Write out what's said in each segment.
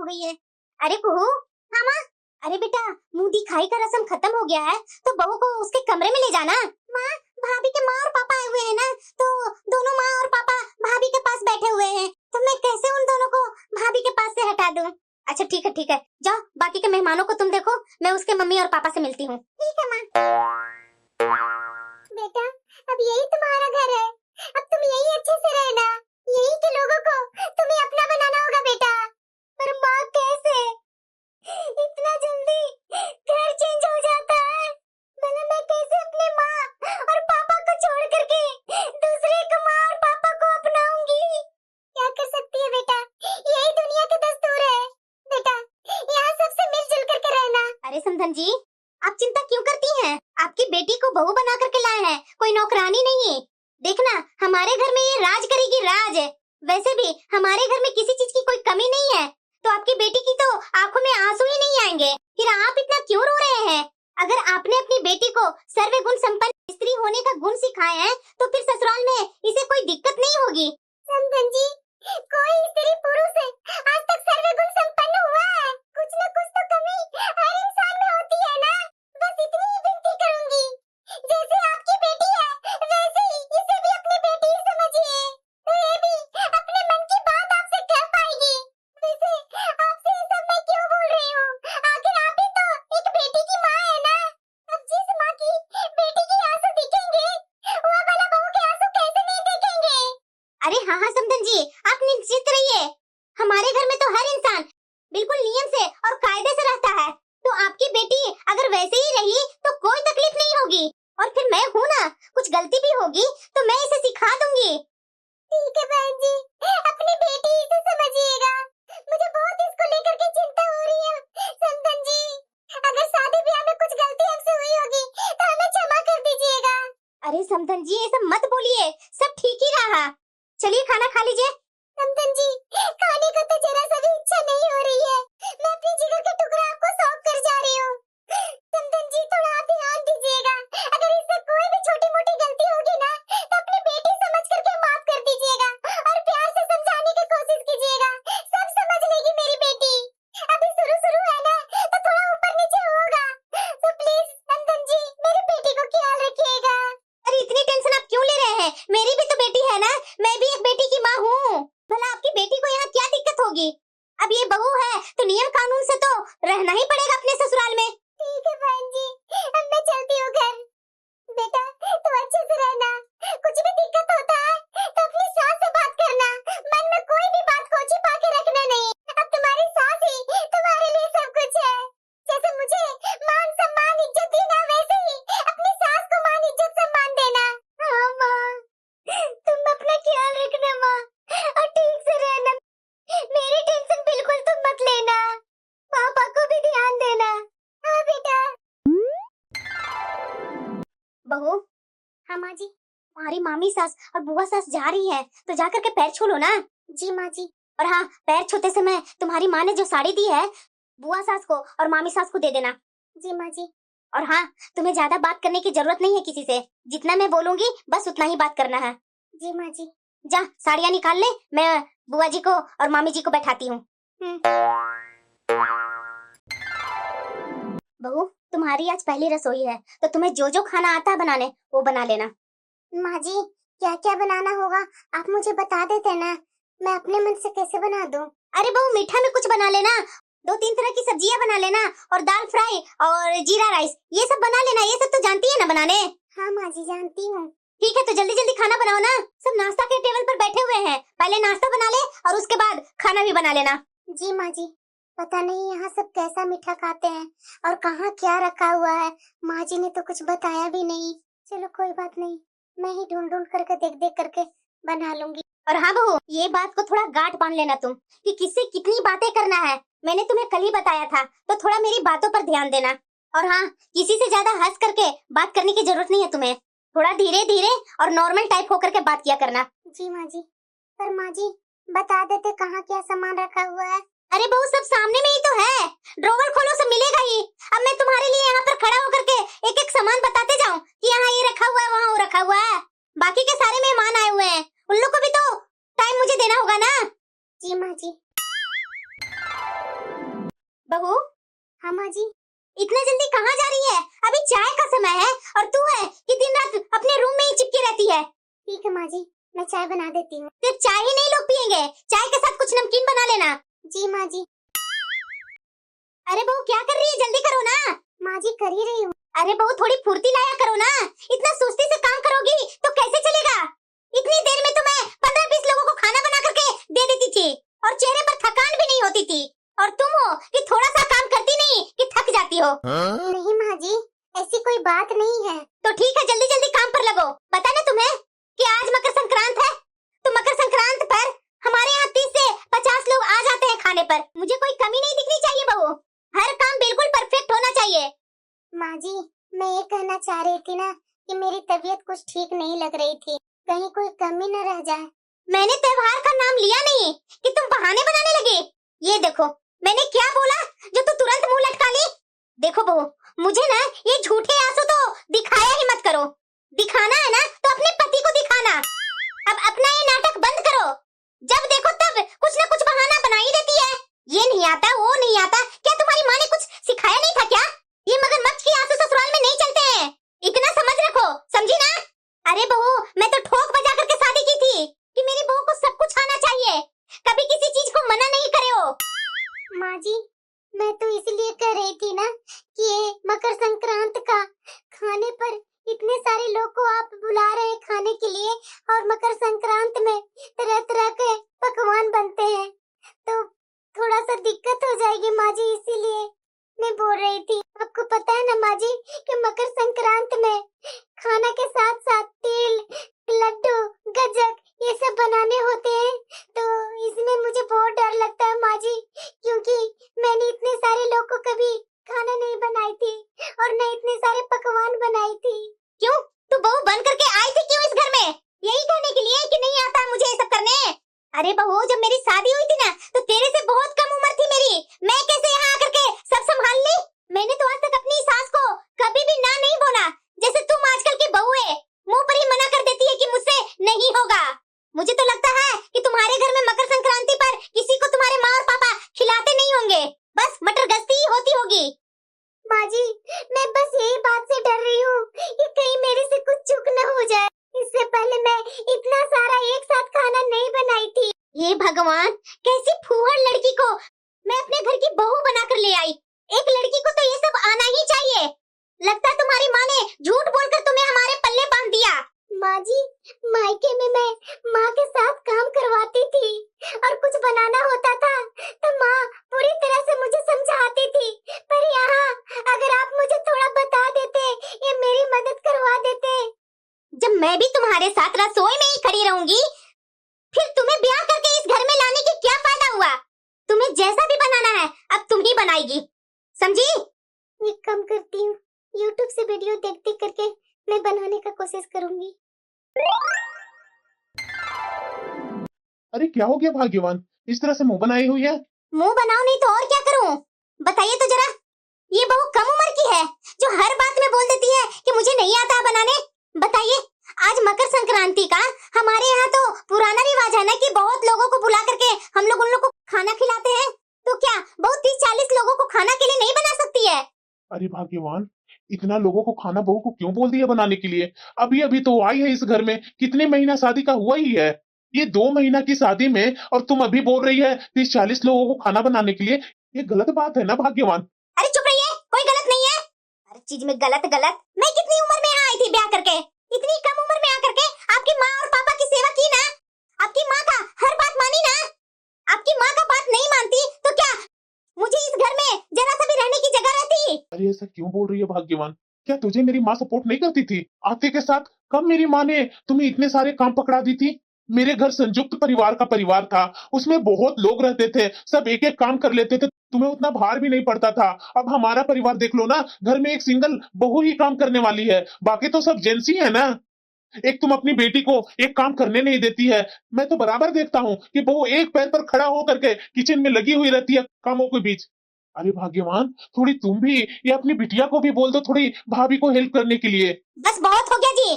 हो गई है। अरे कुहू। हाँ माँ। अरे बेटा, मुंह दिखाई का रस्म खत्म हो गया है तो बहू को उसके कमरे में ले जाना। माँ, भाभी के माँ और पापा आए हुए हैं ना, तो दोनों माँ और पापा भाभी के पास बैठे हुए हैं, तो मैं कैसे उन दोनों को भाभी के पास से हटा दूं? अच्छा ठीक है, जाओ बाकी के मेहमानों को तुम देखो, मैं उसके मम्मी और पापा से मिलती हूँ। ठीक है माँ। बेटा, अब यही तुम्हारा घर है, अब तुम यही अच्छे से रहना, यही के लोगों को तुम्हें अपना बनाना होगा बेटा। पर माँ कैसे? इतना जल्दी घर चेंज हो जाता है? भला मैं कैसे अपने माँ और पापा को छोड़ करके दूसरे को माँ और पापा को अपनाऊंगी? क्या कर सकती है बेटा, यही दुनिया के दस्तूर है। बेटा, यहाँ सबसे मिलजुल करके रहना। अरे समधन जी, आप चिंता क्यों करती हैं? आपकी बेटी को बहू बना करके लाए हैं, कोई नौकरानी नहीं। देखना, हमारे घर में ये राज करेगी, राज। वैसे भी हमारे घर में किसी चीज की कोई कमी नहीं है, तो आपकी बेटी की तो आंखों में आंसू ही नहीं आएंगे। फिर आप इतना क्यों रो रहे हैं? अगर आपने अपनी बेटी को सर्व गुण संपन्न स्त्री होने का गुण सिखाए हैं, तो फिर ससुराल में इसे कोई दिक्कत नहीं होगी। समधन जी, कोई स्त्री पुरुष आज तक सर्व गुण संपन्न हुआ है? कुछ न कुछ तो कमी हर इंसान में होती है ना। बस इतनी ही विनती करूंगी, जैसे आपकी बेटी है वैसे ही इसे भी अपनी बेटी ही समझिए, तो ये भी अपने मन की बात आपसे कह पाएगी। वैसे आपसे ये सब मैं क्यों बोल रही हूँ? आखिर आप ही तो एक बेटी की माँ है ना। अब जिस माँ की बेटी के आंसू दिखेंगे, वो वाला बहू के आंसू कैसे नहीं देखेंगे? अरे हाँ समधन जी, आप निश्चित रहिए, हमारे घर में तो हर इंसान बिल्कुल नियम से और कायदे से रहता है, तो आपकी बेटी अगर वैसे ही रही तो कोई तकलीफ नहीं होगी। और फिर मैं हूँ ना, कुछ गलती भी होगी तो मैं इसे सिखा दूंगी। ठीक है बहन जी, अपनी बेटी इसे समझिएगा, मुझे बहुत इसको लेकर के चिंता हो रही है। समधन जी, अगर शादी ब्याह में कुछ गलती हमसे हुई होगी तो हमें क्षमा कर दीजिएगा। अरे समधन जी, ऐसा मत बोलिए, सब ठीक ही रहा। चलिए खाना खा लीजिए। समधन जी, खाने को तो जरा सा भी इच्छा नहीं हो रही है, मैं अपने जिगर के टुकड़ा आपको सौंप कर जा रही हूँ। समधन जी, थोड़ा आप ध्यान दीजिएगा, अगर इससे कोई भी छोटी मोटी गलती होगी ना, तो अपनी बेटी समझ करके माफ कर दीजिएगा और प्यार से समझाने की कोशिश कीजिएगा, सब समझ लेगी मेरी बेटी। अभी शुरू है ना, तो थोड़ा ऊपर नीचे होगा, तो प्लीज समधन जी मेरी बेटी को ख्याल रखिएगा। अरे इतनी टेंशन आप क्यों ले रहे हैं? मेरी भी तो बेटी है ना, मैं भी एक बेटी की माँ हूँ। भला आपकी बेटी को यहाँ क्या दिक्कत होगी? अब ये बहू है तो नियम कानून से तो रहना ही पड़ेगा अपने ससुराल में। ठीक है बहन जी, अब मैं चलती हूँ घर। बेटा, तू अच्छे से रहना, कुछ भी दिक्कत होता है तो अपनी सास से बात करना, मन में कोई भी बात को छिपा के रखना नहीं। अब तुम्हारी सास ही तुम्हारे लिए सब कुछ है। जैसे मुझे मान सम्मान इज्जत दी ना, वैसे ही अपनी सास को मान इज्जत सम्मान देना। हाँ माँ, तुम अपना ख्याल रखना माँ, और ठीक से रहना। मेरी टेंशन बिल्कुल तुम मत लेना, पापा को भी ध्यान देना। हाँ बेटा। बहू। हाँ माँ जी। तुम्हारी मामी सास और बुआ सास जा रही है, तो जाकर के पैर छू लो ना। जी माँ जी। और हाँ, पैर छूते समय तुम्हारी माँ ने जो साड़ी दी है, बुआ सास को और मामी सास को दे देना। जी माँ जी। और हाँ, तुम्हें ज्यादा बात करने की जरूरत नहीं है किसी से, जितना मैं बोलूंगी बस उतना ही बात करना है। जी माँ जी। जा साड़ियाँ निकाल ले, मैं बुआ जी को और मामी जी को बैठाती हूँ। बहू, तुम्हारी आज पहली रसोई है, तो तुम्हें जो जो खाना आता है बनाने वो बना लेना। माँ जी, क्या क्या बनाना होगा आप मुझे बता देते ना, मैं अपने मन से कैसे बना दूँ? अरे बहू, मीठा में कुछ बना लेना, 2-3 तरह की सब्जियाँ बना लेना, और दाल फ्राई और जीरा राइस ये सब बना लेना। ये सब तो जानती है ना बनाने? हाँ माँ जी, जानती हूँ। ठीक है, तो जल्दी जल्दी खाना बनाओ ना, सब नाश्ता के टेबल पर बैठे हुए हैं, पहले नाश्ता बना ले और उसके बाद खाना भी बना लेना। जी माँ जी। पता नहीं यहाँ सब कैसा मीठा खाते हैं और कहाँ क्या रखा हुआ है, माँ जी ने तो कुछ बताया भी नहीं। चलो कोई बात नहीं, मैं ही ढूंढ ढूंढ करके देख करके बना लूंगी। और हाँ बहू, ये बात को थोड़ा गांठ बांध लेना तुम, कि किससे कितनी बातें करना है। मैंने तुम्हें कल ही बताया था, तो थोड़ा मेरी बातों पर ध्यान देना। और हाँ, किसी से ज्यादा हंस करके बात करने की जरूरत नहीं है तुम्हें, थोड़ा धीरे धीरे और नॉर्मल टाइप होकर के बात किया करना। जी माँ जी। पर माँ जी बता देते कहाँ क्या सामान रखा हुआ है? अरे बहू, सब सामने में ही तो है, ड्रॉवर खोलो सब मिलेगा ही। अब मैं तुम्हारे लिए यहाँ पर खड़ा होकर के एक एक सामान बताते जाऊँ कि यहाँ ये रखा हुआ है, वहाँ वो रखा हुआ है। बाकी के सारे मेहमान आए हुए हैं, उन लोग को भी तो टाइम मुझे देना होगा ना। जी माँ जी। बहू। हाँ माँ जी। इतना जल्दी कहाँ जा रही है? अभी चाय का समय है और तू है कि दिन रात अपने रूम में ही चिपकी रहती है। ठीक है माँ जी, मैं चाय बना देती हूँ। सिर्फ चाय ही नहीं लोग पियेंगे, चाय के साथ कुछ नमकीन बना लेना। जी माँ जी। अरे बहू क्या कर रही है, जल्दी करो ना। माँ जी कर ही रही हूँ। अरे बहू थोड़ी फुर्ती लाया करो ना, इतना सुस्ती से काम करोगी तो कैसे चलेगा। इतनी देर में तो मैं 15-20 लोगों को खाना बना करके दे देती थी और चेहरे पर थकान भी नहीं होती थी। और तुम हो कि थोड़ा सा काम करती नहीं कि थक जाती हो। नहीं माँ जी, ऐसी कोई बात नहीं है। तो ठीक है, जल्दी जल्दी काम पर लगो। पता ना तुम्हें कि आज मकर संक्रांत है, तो मकर संक्रांत पर हमारे यहाँ 30 से 50 लोग आ जाते हैं खाने पर। मुझे कोई कमी नहीं दिखनी चाहिए बहू, हर काम बिल्कुल परफेक्ट होना चाहिए। माँ जी मैं ये कहना चाह रही थी ना कि मेरी तबीयत कुछ ठीक नहीं लग रही थी, कहीं कोई कमी न रह जाए। मैंने त्योहार का नाम लिया नहीं कि तुम बहाने बनाने लगे। ये देखो मैंने क्या बोला जो तू तुरंत मुंह लटका ली। देखो बहू, मुझे ना ये झूठे आंसू तो दिखाया ही मत करो। दिखाना है ना तो अपने पति को दिखाना। अब अपना ये नाटक बंद करो, जब देखो तब कुछ ना कुछ बहाना बना ही देती है। ये नहीं आता वो नहीं आता, क्या तुम्हारी माँ ने कुछ सिखाया नहीं था क्या? ये मगरमच्छ के आंसू ससुराल में नहीं चलते हैं, इतना समझ रखो, समझी ना। अरे बहू मैं तो ठोक बजा करके शादी की थी कि मेरी बहू को सब कुछ आना चाहिए, कभी किसी चीज को मना नहीं करे हो। माँ जी मैं तो इसलिए कह रही थी ना कि ये मकर संक्रांत का खाने पर इतने सारे लोग को आप बुला रहे हैं खाने के लिए, और मकर संक्रांत में तरह तरह के पकवान बनते हैं तो थोड़ा सा दिक्कत हो जाएगी माँ जी, इसीलिए मैं बोल रही थी। आपको पता है ना माँ जी कि मकर संक्रांत में खाना के साथ साथ तिल, लड्डू, गज्जक ये सब बनाने होते हैं, तो इसमें मुझे बहुत डर लगता है माँ जी, क्योंकि मैंने इतने सारे लोग को कभी खाना नहीं बनाई थी और न इतने सारे पकवान बनाई थी। क्यों तू बहू बन करके आई थी क्यों इस घर में? यही कहने के लिए कि नहीं आता मुझे ये सब करने? अरे बहू जब मेरी शादी हुई थी ना तो तेरे से बहुत कम उम्र थी मेरी, मैं कैसे यहाँ आकर के सब संभाल ली। मैंने तो आज तक अपनी सास को कभी भी ना नहीं बोला, जैसे तुम आजकल की बहू है मुंह पर ही मना कर देती है कि मुझसे नहीं होगा। मुझे तो लगता है कि तुम्हारे घर में मकर संक्रांति पर किसी को तुम्हारे माँ और पापा खिलाते नहीं होंगे, बस मटर गश्ती ही होती होगी। माँ जी मैं बस यही बात से डर रही हूँ कि कहीं मेरे से कुछ चूक न हो जाए। इससे पहले मैं इतना सारा एक साथ खाना नहीं बनाई थी। ये भगवान, कैसी फूहड़ लड़की को मैं अपने घर की बहू बनाकर ले आई। एक लड़की को तो ये सब आना ही चाहिए। लगता है तुम्हारी माँ ने झूठ बोलकर तुम्हें हमारे पल्ले बांध दिया। माँ जी मायके में मैं माँ के साथ काम करवाती थी और कुछ बनाना होता था तो माँ पूरी तरह से मुझे समझाती थी, पर यहाँ अगर आप मुझे थोड़ा बता देते या मेरी मदद करवा देते। जब मैं भी तुम्हारे साथ रसोई में ही खड़ी रहूंगी, फिर तुम्हें ब्याह करके इस घर में लाने की क्या फायदा हुआ? तुम्हें जैसा भी बनाना है अब तुम ही बनाएगी, समझी? एक काम करती हूँ, YouTube से वीडियो देख देख करके मैं बनाने का कोशिश करूंगी। अरे क्या हो गया भाग्यवान, इस तरह से मुंह बनाई हुई है? मुंह बनाओ नहीं तो और क्या करूं? बताइए तो जरा। ये बहू कम उम्र की है जो हर बात में बोल देती है कि मुझे नहीं आता बनाने। बताइए आज मकर संक्रांति का हमारे यहाँ तो पुराना रिवाज है ना कि बहुत लोगों को बुला करके हम लोग उन लोग को खाना खिलाते हैं, तो क्या बहुत 30-40 लोगों को खाना के लिए नहीं बना सकती है? अरे भाग्यवान, इतना लोगों को खाना बहू को क्यों बोल दिया बनाने के लिए? अभी अभी तो आई है इस घर में, कितने महीना शादी का हुआ ही है। ये 2 महीना की शादी में और तुम अभी बोल रही है 30-40 लोगों को खाना बनाने के लिए, ये गलत बात है ना भाग्यवान? अरे चुप रहिए, कोई गलत नहीं है। हर चीज में गलत गलत। मैं कितनी उम्र में यहाँ आई थी ब्याह करके, इतनी कम उम्र में आकर के आपकी माँ और पापा की सेवा की ना, आपकी माँ का हर बात मानी ना। आपकी माँ का बात नहीं मानती तो क्या मुझे इस घर में जरा सा भी रहने की जगह रहती? अरे ऐसा क्यों बोल रही है भाग्यवान? क्या तुझे मेरी माँ सपोर्ट नहीं करती थी आते के साथ? कब मेरी माँ ने तुम्हें इतने सारे काम पकड़ा दी थी? मेरे घर संयुक्त परिवार का परिवार था, उसमें बहुत लोग रहते थे, सब एक एक काम कर लेते थे, तुम्हें उतना भार भी नहीं पड़ता था। अब हमारा परिवार देख लो ना, घर में एक सिंगल बहू ही काम करने वाली है, बाकी तो सब जेंट्स ही है ना। एक तुम अपनी बेटी को एक काम करने नहीं देती है। मैं तो बराबर देखता हूँ कि बहू एक पैर पर खड़ा होकर के किचन में लगी हुई रहती है कामों के बीच। अरे भाग्यवान, थोड़ी तुम भी ये अपनी बिटिया को भी बोल दो थोड़ी भाभी को हेल्प करने के लिए। बस बहुत हो गया जी,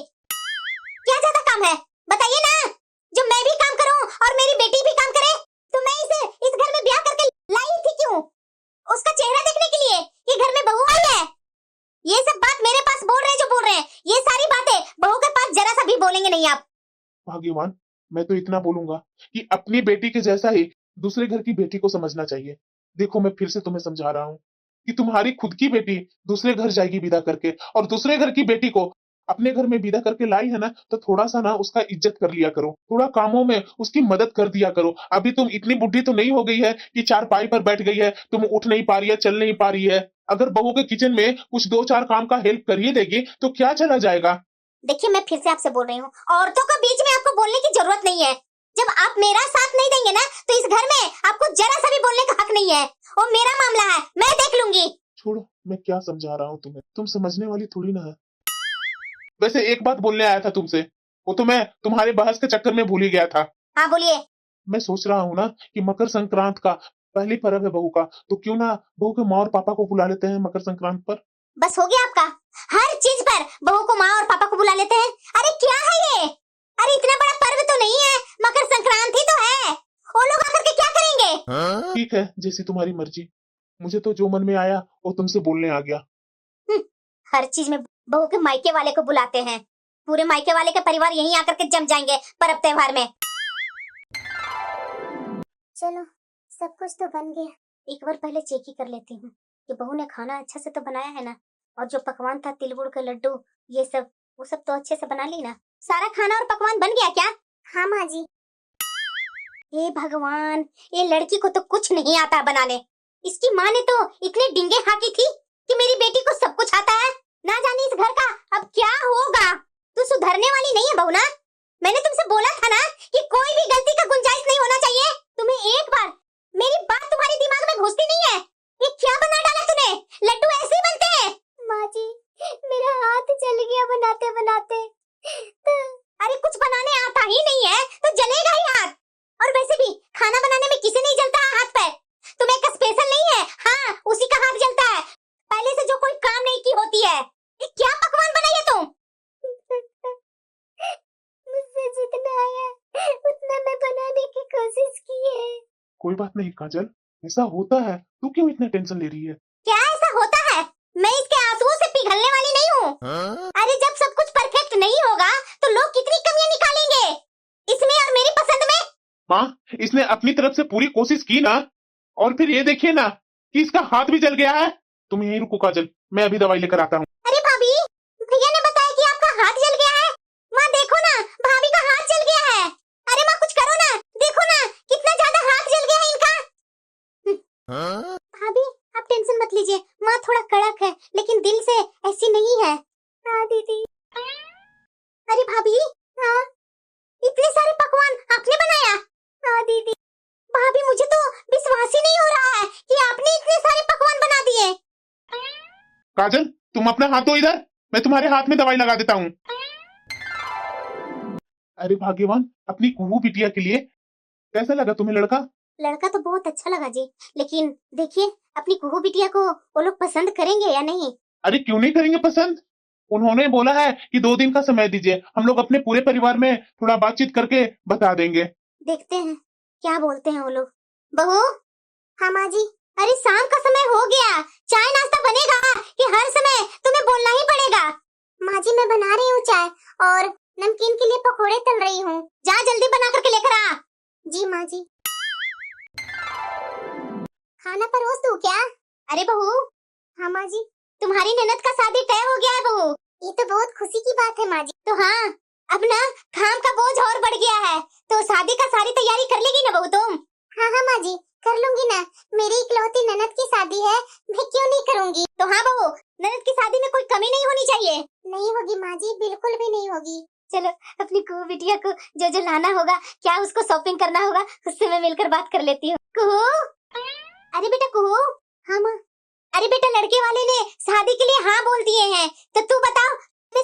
क्या ज्यादा काम है बताइए ना, जो मैं भी काम करूं और मेरी बेटी भी काम करे। तो मैं इसे इस घर में ब्याह करके लाई थी क्यों? उसका चेहरा नहीं आप। भाग्यवान, मैं तो इतना बोलूंगा कि अपनी बेटी के जैसा ही दूसरे घर की बेटी को समझना चाहिए। देखो, मैं फिर से तुम्हें समझा रहा हूँ कि तुम्हारी खुद की बेटी दूसरे घर जाएगी विदा करके, और दूसरे घर की बेटी को अपने घर में विदा करके लाई है ना, तो थोड़ा सा ना उसका इज्जत कर लिया करो, थोड़ा कामों में उसकी मदद कर दिया करो। अभी तुम इतनी बुढ़ी तो नहीं हो गई है कि चारपाई पर बैठ गई है, तुम उठ नहीं पा रही है, चल नहीं पा रही है। अगर बहू के किचन में कुछ दो चार काम का हेल्प कर ही देगी तो क्या चला जाएगा। देखिए, मैं फिर से आपसे बोल रही हूँ, औरतों को बीच में आपको बोलने की जरूरत नहीं है। जब आप मेरा साथ नहीं देंगे ना, तो इस घर में आपको जरा सा भी बोलने का हक नहीं है। और मेरा मामला है, मैं देख लूंगी। छोड़ो, मैं क्या समझा रहा हूँ तुम्हें, तुम समझने वाली थोड़ी ना है। वैसे एक बात बोलने आया था तुमसे, वो तो मैं तुम्हारे बहस के चक्कर में भूल ही गया था। हाँ बोलिए। मैं सोच रहा हूँ ना कि मकर संक्रांत का पहली पर्व है बहू का, तो क्यों ना बहू के माँ और पापा को बुला लेते हैं मकर संक्रांत पर। बस हो गया आपका, हर चीज पर बहू को माँ और पापा को बुला लेते हैं। अरे क्या है ये? अरे इतना बड़ा पर्व तो नहीं है, मकर संक्रांति तो है। वो लोग आकर के क्या करेंगे? ठीक है, जैसी तुम्हारी मर्जी। मुझे तो जो मन में आया वो तुमसे बोलने आ गया। हर चीज में बहू के मायके वाले को बुलाते हैं। पूरे मायके वाले के परिवार यहीं आकर के जम जाएंगे पर्व त्योहार में। चलो, सब कुछ तो बन गया। एक बार पहले चेक ही कर लेती हूँ कि बहू ने खाना अच्छा से तो बनाया है ना, और जो पकवान था तिल गुड़ के लड्डू ये सब, वो सब तो अच्छे से बना ली ना। सारा खाना और पकवान बन गया क्या? हाँ माँ जी। हे भगवान, ये लड़की को तो कुछ नहीं आता बनाने। इसकी माँ ने तो इतने डिंगे हाकी थी कि मेरी बेटी को सब कुछ आता है। ना जाने इस घर का अब क्या होगा। तू सुधरने वाली नहीं है बहू ना। मैंने तुमसे बोला था ना कि कोई भी गलती का गुंजाइश नहीं होना चाहिए। तुम्हें एक बार मेरी बात तुम्हारे दिमाग में घुसती नहीं है। ये क्या बना डाला तूने? लड्डू ऐसे ही बनते हैं। माँ जी, मेरा हाथ जल गया बनाते बनाते। अरे कुछ बनाने आता ही नहीं है तो जलेगा ही हाथ। और वैसे भी खाना बनाने में किसे नहीं जलता हाथ पैर? तुम्हें का स्पेशल नहीं है? हाँ, उसी का हाथ जलता है, पहले से जो कोई काम नहीं की होती है। ये क्या पकवान बनाई है तुम? मुझसे जितना आया उतना मैं बनाने की कोशिश की है। कोई बात नहीं काजल, ऐसा होता है, तू क्यों इतना टेंशन ले रही है। क्या ऐसा होता है? मैं इसके आंसुओं से पिघलने वाली नहीं हूँ। अरे जब सब कुछ परफेक्ट नहीं होगा तो लोग कितनी कमियां निकालेंगे इसमें और मेरी पसंद में। माँ, इसने अपनी तरफ से पूरी कोशिश की ना, और फिर ये देखिए ना कि इसका हाथ भी जल गया है। तुम यहीं रुको काजल, मैं अभी दवाई लेकर आता हूँ। अरे भाभी, भैया ने बताया कि आपका हाथ जल गया है। माँ देखो ना, भाभी का हाथ जल गया है। अरे माँ कुछ करो ना, देखो ना कितना ज्यादा हाथ जल गया है इनका। भाभी आप टेंशन मत लीजिए, माँ थोड़ा कड़क है लेकिन दिल से ऐसी नहीं है। हाँ दीदी। अरे भाभी, हाँ इतने सारे पकवान आपने बनाया? हाँ दीदी। भाभी मुझे तो विश्वास ही नहीं हो रहा है कि आपने इतने सारे पकवान बना दिए। काजल, तुम अपना हाथ दो इधर, मैं तुम्हारे हाथ में दवाई लगा देता हूँ। अरे भाग्यवान, अपनी कुहू बिटिया के लिए कैसा लगा तुम्हें लड़का? लड़का तो बहुत अच्छा लगा जी, लेकिन देखिए अपनी कुहू बिटिया को वो लोग पसंद करेंगे या नहीं? अरे क्यों नहीं करेंगे पसंद। उन्होंने बोला है कि 2 दिन का समय दीजिए, हम लोग अपने पूरे परिवार में थोड़ा बातचीत करके बता देंगे। देखते हैं क्या बोलते हैं वो लोग। बहू। हाँ माँ जी। अरे शाम का समय हो गया, चाय नाश्ता बनेगा कि हर समय तुम्हें बोलना ही पड़ेगा? माँ जी मैं बना रही हूँ चाय, और नमकीन के लिए पकोड़े तल रही हूँ। जा जल्दी बना करके लेकर आ। जी माँ जी। खाना परोस दूँ क्या? अरे बहू। हाँ माँ जी। तुम्हारी ननद का शादी तय हो गया है बहू। ये तो बहुत खुशी की बात है माँ जी। तो हाँ, अब ना काम का बोझ और बढ़ गया है, तो शादी का सारी तैयारी कर लेगी ना बहू तुम? हाँ हाँ माँ जी कर लूंगी ना, मेरी इकलौती ननद की शादी है, मैं क्यों नहीं करूंगी। तो हाँ बहू, ननद की शादी में कोई कमी नहीं होनी चाहिए। नहीं होगी माँ जी, बिल्कुल भी नहीं होगी। चलो अपनी कुहू बिटिया को जो जो लाना होगा, क्या उसको शॉपिंग करना होगा, उससे मैं मिलकर बात कर लेती हूँ। कुहू। अरे बेटा कुहू। हाँ माँ। अरे बेटा लड़के वाले ने शादी के लिए हाँ बोल दिए हैं, तो तू बताओ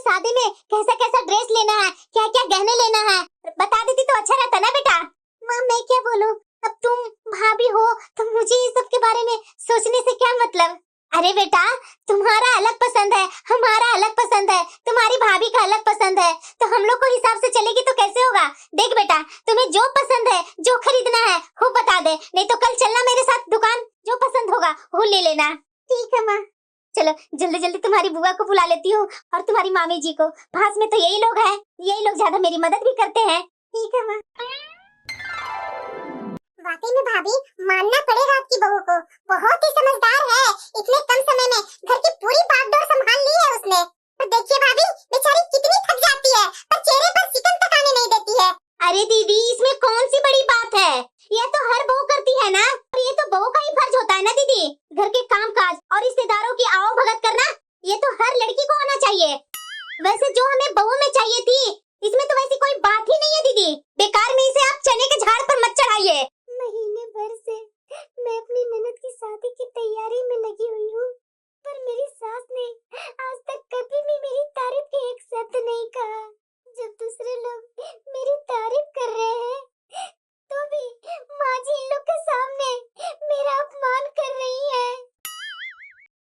शादी में कैसा कैसा ड्रेस लेना है, क्या क्या गहने लेना है, बता देती तो अच्छा रहता ना बेटा। माँ मैं क्या बोलूं, अब तुम भाभी हो तो मुझे इस सब के बारे में सोचने से क्या मतलब। अरे बेटा तुम्हारा अलग पसंद है, हमारा अलग पसंद है, तुम्हारी भाभी का अलग पसंद है, तो हम लोग को हिसाब से चलेगी तो कैसे होगा। देख बेटा तुम्हें जो पसंद है, जो खरीदना है वो बता दे, नहीं तो कल चलना मेरे साथ दुकान, जो पसंद होगा वो ले लेना। ठीक है माँ। चलो जल्दी जल्दी तुम्हारी बुआ को बुला लेती हूँ और तुम्हारी मामी जी को। पास में तो यही लोग हैं, यही लोग ज्यादा मेरी मदद भी करते हैं। ठीक है माँ। वाकई में भाभी मानना पड़ेगा आपकी बहू को, बहुत ही समझदार है। इतने कम समय में घर की पूरी बागडोर संभाल ली है उसने। तो देखिए भाभी बेचारी कितनी थक जाती है पर चेहरे पर सिकन तक आने नहीं देती है। अरे दीदी इसमें कौन सी बड़ी बात है, ये तो हर बहू करती है ना, और ये तो बहू का ही फर्ज होता है ना दीदी। घर के काम काज और रिश्तेदारों की आओ भगत करना ये तो हर लड़की को आना चाहिए। वैसे जो हमें बहू में चाहिए थी इसमें तो वैसी कोई बात ही नहीं है दीदी। बेकार में इसे आप चने के झाड़ पर मत चढ़ाइए। महीने भर से मैं अपनी ननद की शादी की तैयारी में लगी हुई हूँ, पर मेरी सास ने आज तक कभी भी मेरी तारीफ के एक शब्द नहीं कहा। जब दूसरे लोग मेरी तारीफ कर रहे हैं तो भी माँ जी इन लोग के सामने मेरा अपमान कर रही है।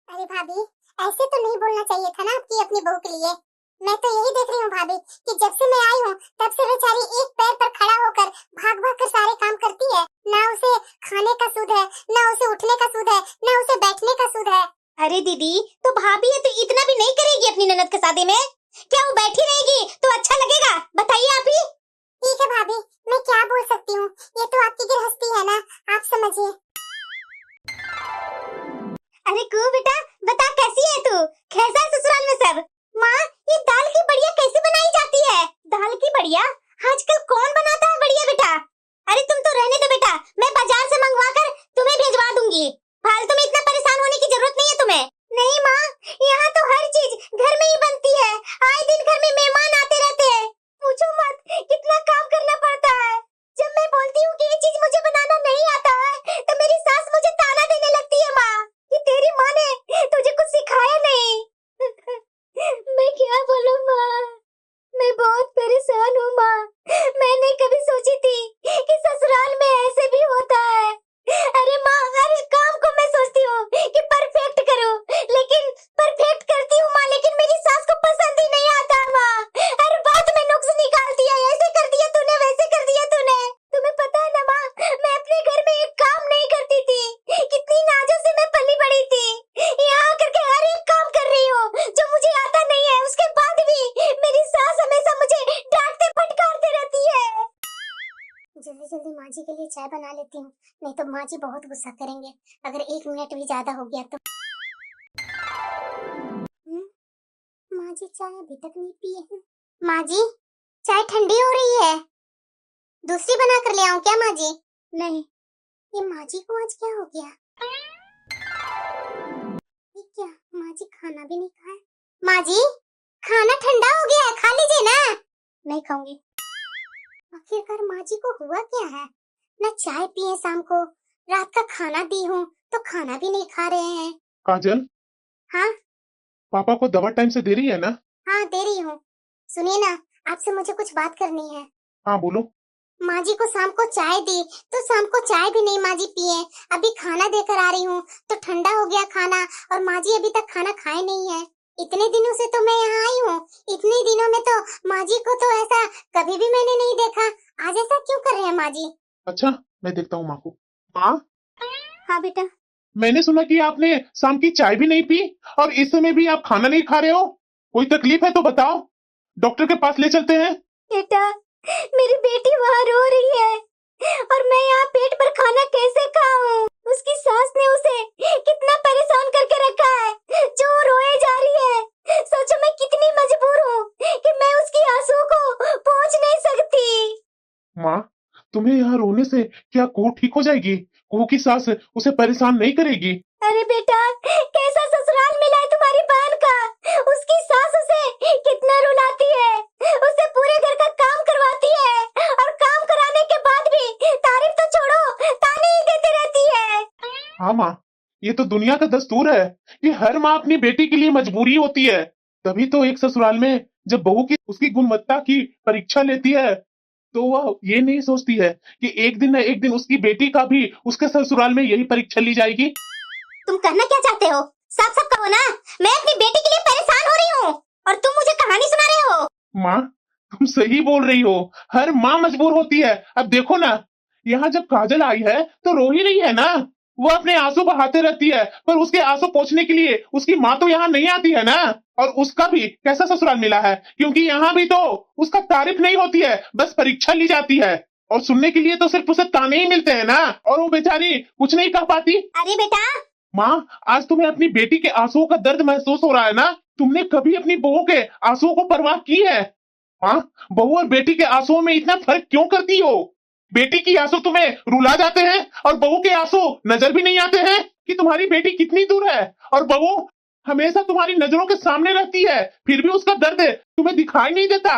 अरे भाभी ऐसे तो नहीं बोलना चाहिए था ना आपकी अपनी बहू के लिए। मैं तो यही देख रही हूँ भाभी कि जब से मैं आई हूँ तब से बेचारी एक पैर पर खड़ा होकर भाग भाग कर सारे काम करती है। ना उसे खाने का सुध है, ना उसे उठने का सुध है, ना उसे बैठने का सुध है। अरे दीदी तो भाभी ये तो इतना भी नहीं करेगी अपनी ननद के शादी में? क्या वो बैठी रहेगी तो अच्छा लगेगा? बताइए आप ही। ठीक है भाभी मैं क्या बोल सकती हूँ, ये तो आपकी गृहस्थी है ना, आप समझिए। अरे कू बेटा बता कैसी है तू, कैसा है ससुराल में सब? माँ ये दाल की बढ़िया कैसे बनाई जाती है? दाल की बढ़िया आजकल कौन बनाता है बढ़िया बेटा? अरे तुम तो रहने दो बेटा, मैं बाजार से मंगवा कर तुम्हें भिजवा दूंगी। फालतू में इतना परेशान होने की जरूरत नहीं है तुम्हें। नहीं माँ यहाँ तो हर चीज घर में ही बनती है, आए दिन घर में मेहमान आते रहते हैं। पूछो मत कितना काम करना पड़ता है। जब मैं बोलती हूँ कि ये चीज मुझे बनाना नहीं आता है तो मेरी सास मुझे ताना देने लगती है माँ कि तेरी माँ ने तुझे कुछ सिखाया नहीं। मैं क्या बोलूं माँ, मैं बहुत परेशान हूँ माँ। मैंने कभी सोची थी कि ससुराल में ऐसे भी होता है। अरे माँ हर काम को मैं सोचती हूँ कि परफेक्ट करूँ, लेकिन परफेक्ट करती हूँ माँ, लेकिन मेरी सास को पसंद ही नहीं आता माँ। हर बात में नुक्स निकालती है, ऐसे कर दिया तूने, वैसे कर दिया तूने। तुम्हें पता है ना माँ मैं अपने घर में एक काम नहीं करती थी, कितनी नाजों से मैं पली बड़ी थी। यहाँ करके हर एक काम कर रही हूँ जो मुझे आता नहीं है, उसके बाद भी मेरी सास हमेशा मुझे डांटते फटकारते रहती है। जल्दी जल्दी माँ जी के लिए चाय बना लेती हूँ, नहीं तो माँ जी बहुत गुस्सा करेंगे अगर 1 मिनट भी ज्यादा हो गया तो। माँ जी चाय अभी तक नहीं पिए हैं। माँ जी चाय ठंडी हो रही है, दूसरी बना कर ले आऊं क्या माँ जी? नहीं ये माँ जी को आज क्या हो गया? ये क्या माँ जी खाना भी नहीं खाए? माँ जी खाना ठंडा हो गया है, खा लीजिए ना। नहीं खाऊंगी। आखिरकार माँ जी को हुआ क्या है, ना चाय पिए शाम को, रात का खाना दी हूँ तो खाना भी नहीं खा रहे हैं। काजल हाँ पापा को दवा टाइम से दे रही है ना? हाँ दे रही हूँ। सुनिए ना आपसे मुझे कुछ बात करनी है। हाँ बोलो। माँ जी को शाम को चाय दी तो शाम को चाय भी नहीं माँ जी पिए। अभी खाना देकर आ रही हूँ तो ठंडा हो गया खाना, और माँ जी अभी तक खाना खाए नहीं है। इतने दिनों से तो मैं यहाँ आई हूँ, इतने दिनों में तो माँ जी को तो ऐसा कभी भी मैंने नहीं देखा। आज ऐसा क्यों कर रहे हैं माँ जी? अच्छा मैं देखता हूँ माँ को। माँ हाँ बेटा। मैंने सुना कि आपने शाम की चाय भी नहीं पी और इस समय भी आप खाना नहीं खा रहे हो, कोई तकलीफ है तो बताओ, डॉक्टर के पास ले चलते हैं। बेटा मेरी बेटी वहाँ रो रही है और मैं यहाँ पेट भर खाना कैसे खाऊं? उसकी सास ने उसे कितना परेशान करके रखा है जो रोए जा रही है। सोचो मैं कितनी मजबूर हूँ कि मैं उसकी आंसू को पहुँच नहीं सकती। माँ तुम्हें यहाँ रोने से क्या कुहू ठीक हो जाएगी? कुहू की सास उसे परेशान नहीं करेगी। अरे बेटा कैसा ससुराल मिला है तुम्हारी बहन का, उसकी सास उसे कितना रुलाती है, उसे पूरे घर का काम करवाती है और काम कराने के बाद भी तारीफ तो छोड़ो ताने ही देती रहती है। हाँ माँ ये तो दुनिया का दस्तूर है कि हर माँ अपनी बेटी के लिए मजबूरी होती है। तभी तो एक ससुराल में जब बहू की उसकी गुणवत्ता की परीक्षा लेती है तो वह ये नहीं सोचती है कि एक दिन न एक दिन उसकी बेटी का भी उसके ससुराल में यही परीक्षा ली जाएगी। तुम करना क्या चाहते हो? साफ साफ कहो ना, मैं अपनी बेटी के लिए परेशान हो रही हूँ और तुम मुझे कहानी सुना रहे हो। माँ तुम सही बोल रही हो, हर माँ मजबूर होती है। अब देखो ना यहाँ जब काजल आई है तो रो ही रही है ना, वो अपने आंसू बहाते रहती है, पर उसके आंसू पोंछने के लिए उसकी माँ तो यहाँ नहीं आती है ना। और उसका भी कैसा ससुराल मिला है, क्योंकि यहाँ भी तो उसका तारीफ नहीं होती है, बस परीक्षा ली जाती है। और सुनने के लिए तो सिर्फ उसे ताने ही मिलते हैं ना, और वो बेचारी कुछ नहीं कह पाती। अरे बेटा, माँ, आज तुम्हें अपनी बेटी के आंसुओं का दर्द महसूस हो रहा है ना? तुमने कभी अपनी बहू के आंसुओं को परवाह की है? माँ, बहू और बेटी के आंसुओं में इतना फर्क क्यों करती हो? बेटी की आंसू तुम्हें रुला जाते हैं और बहू के आंसू नजर भी नहीं आते हैं कि तुम्हारी बेटी कितनी दूर है और बहू हमेशा तुम्हारी नजरों के सामने रहती है, फिर भी उसका दर्द तुम्हें दिखाई नहीं देता।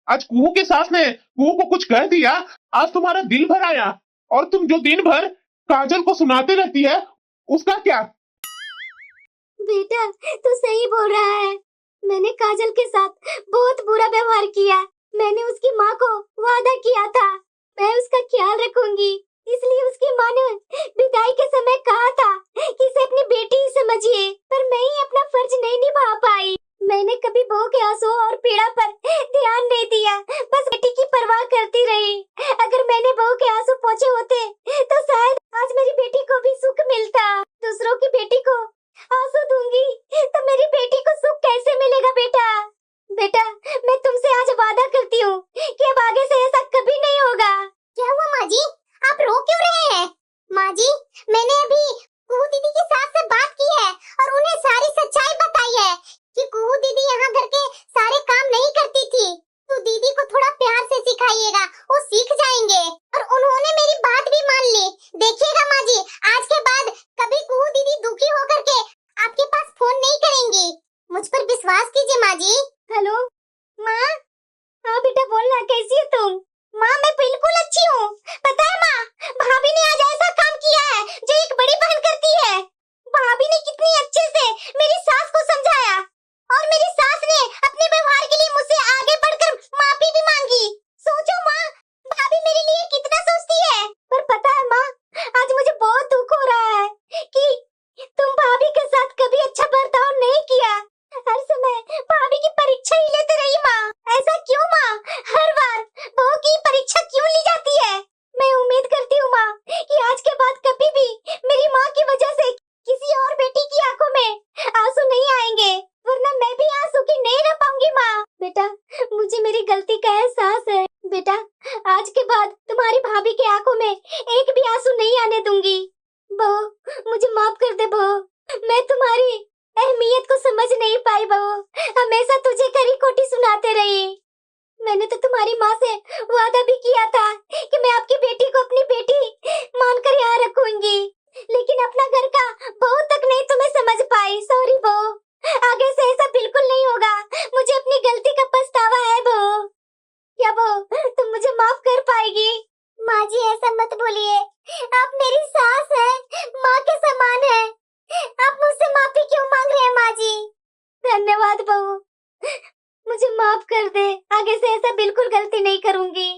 आज कुहू के सास ने कुहू को कुछ कह दिया, आज तुम्हारा दिल भर आया, और तुम जो दिन भर काजल को सुनाते रहती है उसका क्या? बेटा तू सही बोल रहा है। मैंने काजल के साथ बहुत बुरा व्यवहार किया। मैंने उसकी माँ को वादा किया था मैं उसका ख्याल रखूंगी, इसलिए उसकी माँ ने विदाई के समय कहा था कि इसे अपनी बेटी ही समझिए, पर मैं ही अपना फर्ज नहीं निभा पाई। मैंने कभी बहू के आंसू और पीड़ा पर ध्यान नहीं दिया, बस बेटी की परवाह करती रही। अगर मैंने बहू के आंसू पोंछे होते तो शायद आज मेरी बेटी को भी सुख मिलता। दूसरों की बेटी को आंसू दूंगी तो मेरी बेटी को सुख कैसे मिलेगा? बेटा बेटा मैं तुमसे आज वादा करती हूँ कि अब आगे से ऐसा कभी नहीं होगा। क्या हुआ माँ जी, आप रो क्यों रहे हैं? माँ जी, मैंने अभी कुहू दीदी की सास से बात की है और उन्हें सारी सच्चाई बताई है कि कुहू दीदी यहाँ घर के सारे काम नहीं करती थी। तो दीदी को थोड़ा प्यार से सिखाइएगा, वो सीख जाएंगे। और उन्होंने मेरी बात भी मान ली। देखिएगा माँ जी, आज के बाद कभी कुहू दीदी दुखी होकर के आपके पास फोन नहीं करेंगी। मुझ पर विश्वास कीजिए माँ जी। हेलो माँ। हाँ बेटा बोलना, कैसी हो तुम? माँ मैं बिल्कुल अच्छी हूँ। पता है माँ, भाभी ने आज ऐसा काम किया है जो एक बड़ी बहन करती है। भाभी ने कितनी अच्छे से मेरी सास को समझाया और मेरी सास ने अपने व्यवहार के लिए मुझसे आगे बढ़कर माफी भी मांगी। सोचो माँ, भाभी मेरे लिए कितना सोचती है। पर पता है माँ, आज मुझे बहुत दुख हो रहा है कि तुम भाभी के साथ कभी अच्छा बर्ताव नहीं किया। हर समय भाभी की परीक्षा ही लेते रही माँ। ऐसा क्यों माँ? हर बार बहू की परीक्षा क्यों ली जाती है? मैं उम्मीद करती हूँ माँ कि आज के बाद कभी भी मेरी माँ की वजह से किसी और बेटी की आंखों में आंसू नहीं आएंगे, वरना मैं भी आंसू की नहीं रह पाऊंगी माँ। बेटा मुझे मेरी गलती का एहसास है। बेटा आज के बाद तुम्हारी भाभी की आंखों में एक भी आंसू नहीं आने दूंगी। बहू मुझे माफ कर दे बहू, मैं तुम्हारी अहमियत को समझ नहीं पाई बहू, हमेशा तुझे करी खोटी सुनाते रही। मैंने तो तुम्हारी माँ से वादा भी किया था कि मैं आपकी बेटी को अपनी बेटी मानकर यहाँ रखूंगी, लेकिन अपना घर का बहू तक नहीं तुम्हें समझ पाई। सॉरी बहू, आगे से ऐसा बिल्कुल नहीं होगा। मुझे अपनी गलती का पछतावा है बहू। क्या बहू तुम मुझे माफ कर पाएगी? माँ जी ऐसा मत बोलिए, आप मेरी सास हैं, माँ के समान हैं। आप मुझसे माफी क्यों मांग रहे हैं माँ जी? धन्यवाद बहू, मुझे माफ कर दे, आगे से ऐसा बिल्कुल गलती नहीं करूंगी।